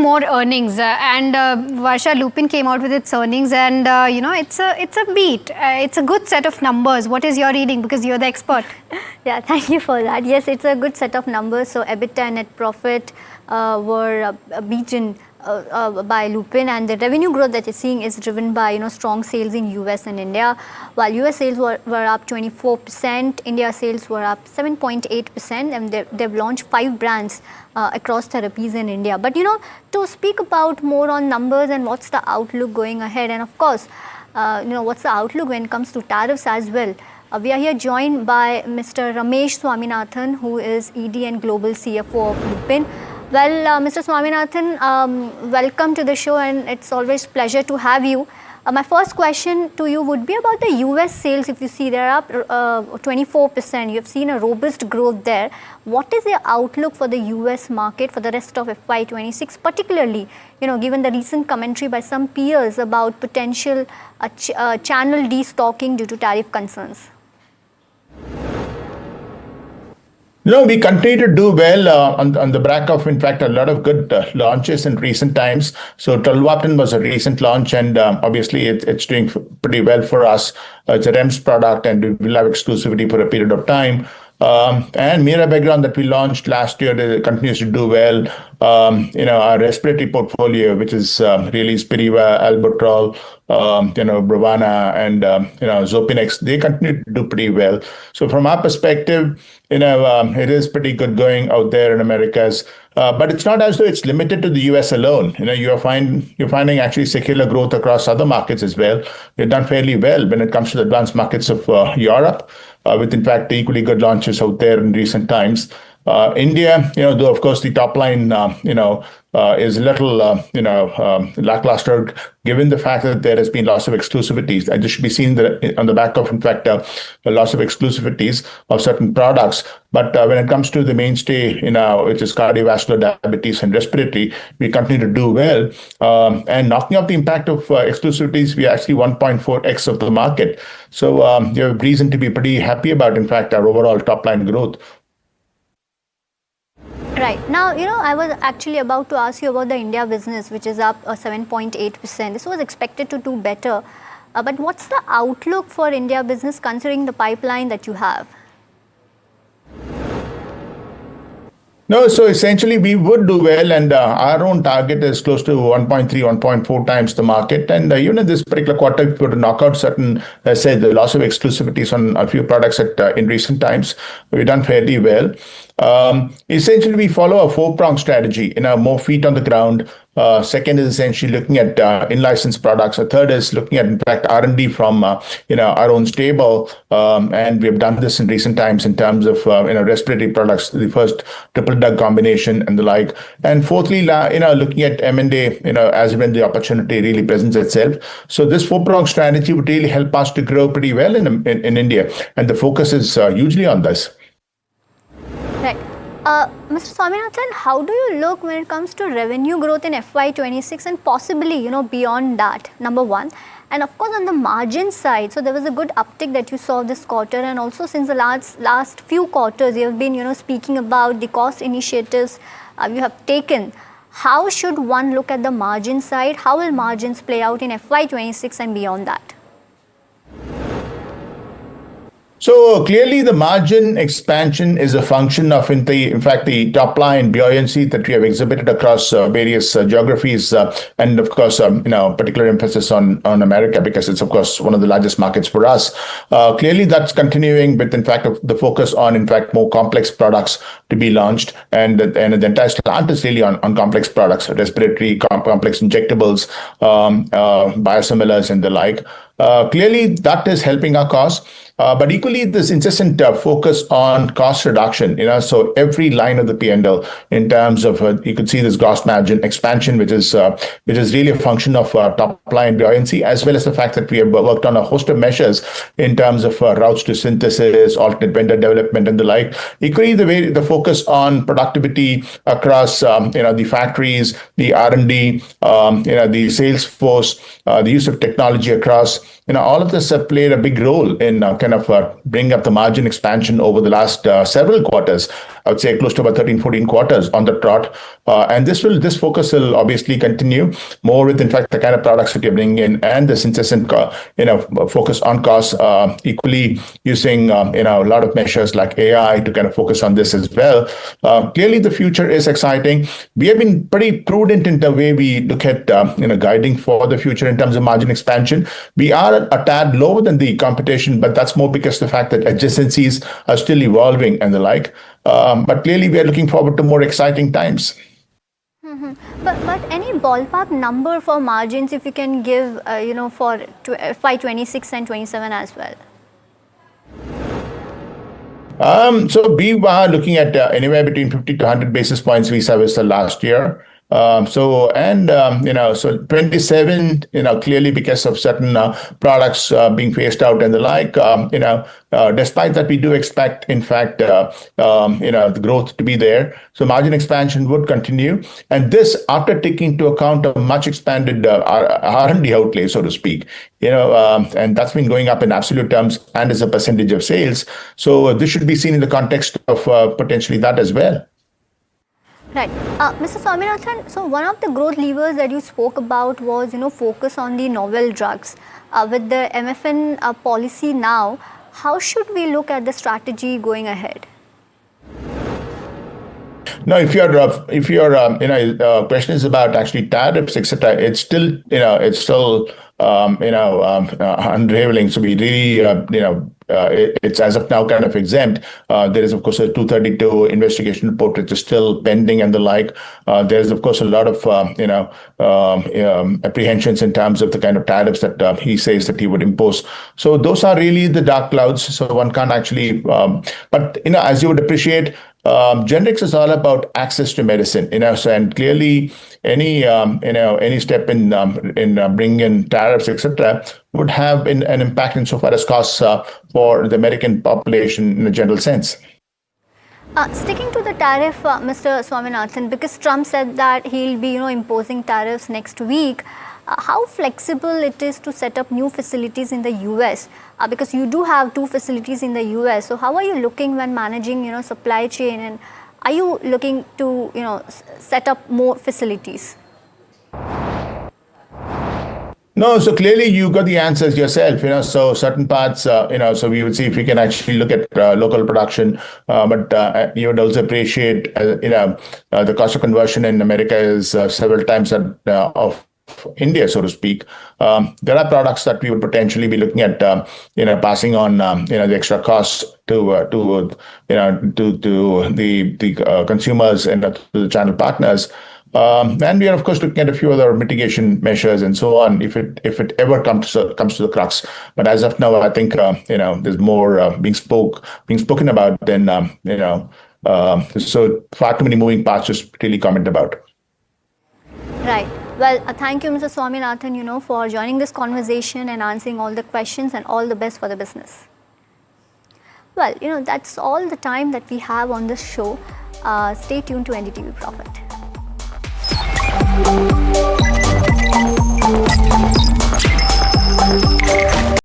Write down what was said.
more earnings, and Varsha Lupin came out with its earnings, and it's a beat. It's a good set of numbers. What is your reading? Because you're the expert. Yeah, thank you for that. Yes, it's a good set of numbers. So EBITDA and net profit were beaten by Lupin, and the revenue growth that you're seeing is driven by strong sales in US and India. While US sales were up 24%, India sales were up 7.8%, and they've launched 5 brands across therapies in India. But to speak about more on numbers and what's the outlook going ahead, and of course what's the outlook when it comes to tariffs as well. We are here joined by Mr. Ramesh Swaminathan, who is ED and Global CFO of Lupin. Well, Mr. Swaminathan, welcome to the show, and it's always pleasure to have you. My first question to you would be about the US sales. If you see, they're up 24%. You've seen a robust growth there. What is the outlook for the US market for the rest of FY26, particularly, given the recent commentary by some peers about potential channel destocking due to tariff concerns? We continue to do well on the back of, in fact, a lot of good launches in recent times. So Tolvaptan was a recent launch, and obviously it's doing pretty well for us. It's a REMS product, and we will have exclusivity for a period of time. And Mirabegron that we launched last year continues to do well. Our respiratory portfolio, which is really Spiriva, Albuterol, Brovana, and Zopinex, they continue to do pretty well. So from our perspective, it is pretty good going out there in Americas. But it's not as though it's limited to the US alone. You're finding actually secular growth across other markets as well. We've done fairly well when it comes to the advanced markets of Europe, with in fact equally good launches out there in recent times. India, though of course the top line, is a little, lackluster, given the fact that there has been loss of exclusivities. And this should be seen on the back of, in fact, a loss of exclusivities of certain products. But when it comes to the mainstay, which is cardiovascular, diabetes, and respiratory, we continue to do well. And knocking off the impact of exclusivities, we are actually 1.4x of the market. So you have reason to be pretty happy about, in fact, our overall top line growth. Right. Now, I was actually about to ask you about the India business, which is up 7.8%. This was expected to do better. But what's the outlook for India business considering the pipeline that you have? No, so essentially we would do well, and our own target is close to 1.3, 1.4 times the market. And even in this particular quarter, we were to knock out certain, let's say, the loss of exclusivities on a few products in recent times. We've done fairly well. Essentially, we follow a 4-pronged strategy, more feet on the ground. Second is essentially looking at in-licensed products. A third is looking at, in fact, R&D from our own stable, and we have done this in recent times in terms of respiratory products, the first triple drug combination and the like. And fourthly, looking at M&A, as when the opportunity really presents itself. So this 4-pronged strategy would really help us to grow pretty well in India, and the focus is hugely on this. Right. Mr. Swaminathan, how do you look when it comes to revenue growth in FY26 and possibly, beyond that, number one? And of course, on the margin side, so there was a good uptick that you saw this quarter, and also since the last few quarters, you have been, speaking about the cost initiatives you have taken. How should one look at the margin side? How will margins play out in FY26 and beyond that? So clearly, the margin expansion is a function of, in fact, the top line buoyancy that we have exhibited across various geographies, and of course, particular emphasis on America, because it's of course one of the largest markets for us. Clearly, that's continuing with, in fact, the focus on, in fact, more complex products to be launched, and the entire slant is really on complex products, respiratory, complex injectables, biosimilars, and the like. Clearly, that is helping our costs. But equally, this incessant focus on cost reduction, so every line of the P&L in terms of, you could see this gross margin expansion, which is really a function of top line buoyancy, as well as the fact that we have worked on a host of measures in terms of routes to synthesis, alternate vendor development, and the like. Equally, the focus on productivity across, the factories, the R&D, the sales force, the use of technology across, all of this have played a big role in bring up the margin expansion over the last several quarters. I would say close to about 13, 14 quarters on the trot. And this focus will obviously continue more with, in fact, the kind of products that you're bringing in and this incessant, focus on costs, equally using, a lot of measures like AI to kind of focus on this as well. Clearly, the future is exciting. We have been pretty prudent in the way we look at, guiding for the future in terms of margin expansion. We are a tad lower than the competition, but that's more because the fact that adjacencies are still evolving and the like. But clearly, we are looking forward to more exciting times. But any ballpark number for margins, if you can give, for FY26 and 27 as well? So we are looking at anywhere between 50 to 100 basis points vis-a-vis the last year. So 27, clearly because of certain products being phased out and the like, despite that, we do expect, in fact, the growth to be there. So margin expansion would continue. And this after taking into account a much expanded R&D outlay, so to speak, and that's been going up in absolute terms and as a percentage of sales. So this should be seen in the context of potentially that as well. Right. Mr. Swaminathan, so one of the growth levers that you spoke about was, focus on the novel drugs. With the MFN policy now, how should we look at the strategy going ahead? No, if your question is about actually tariffs, etc., it's still unraveling. So we really it's as of now kind of exempt. There is of course a 232 investigation report which is still pending and the like. There's of course a lot of apprehensions in terms of the kind of tariffs that he says that he would impose. So those are really the dark clouds. So one can't actually. But as you would appreciate. Generics is all about access to medicine, so, and clearly any step in bringing in tariffs, etc., would have an impact insofar as costs for the American population in a general sense. Sticking to the tariff, Mr. Swaminathan, because Trump said that he'll be, imposing tariffs next week. How flexible it is to set up new facilities in the US, because you do have 2 facilities in the US. So how are you looking when managing, supply chain, and are you looking to, set up more facilities? No, so clearly you got the answers yourself, so certain parts, so we would see if we can actually look at local production, but you would also appreciate, the cost of conversion in America is several times of India, so to speak. There are products that we would potentially be looking at, passing on, the extra costs to the consumers and to the channel partners. And we are of course looking at a few other mitigation measures and so on if it ever comes to the crux. But as of now, I think there's more being spoken about than so far too many moving parts to really comment about. Right. Well, thank you, Mr. Swaminathan, for joining this conversation and answering all the questions, and all the best for the business. Well, that's all the time that we have on this show. Stay tuned to NDTV Profit.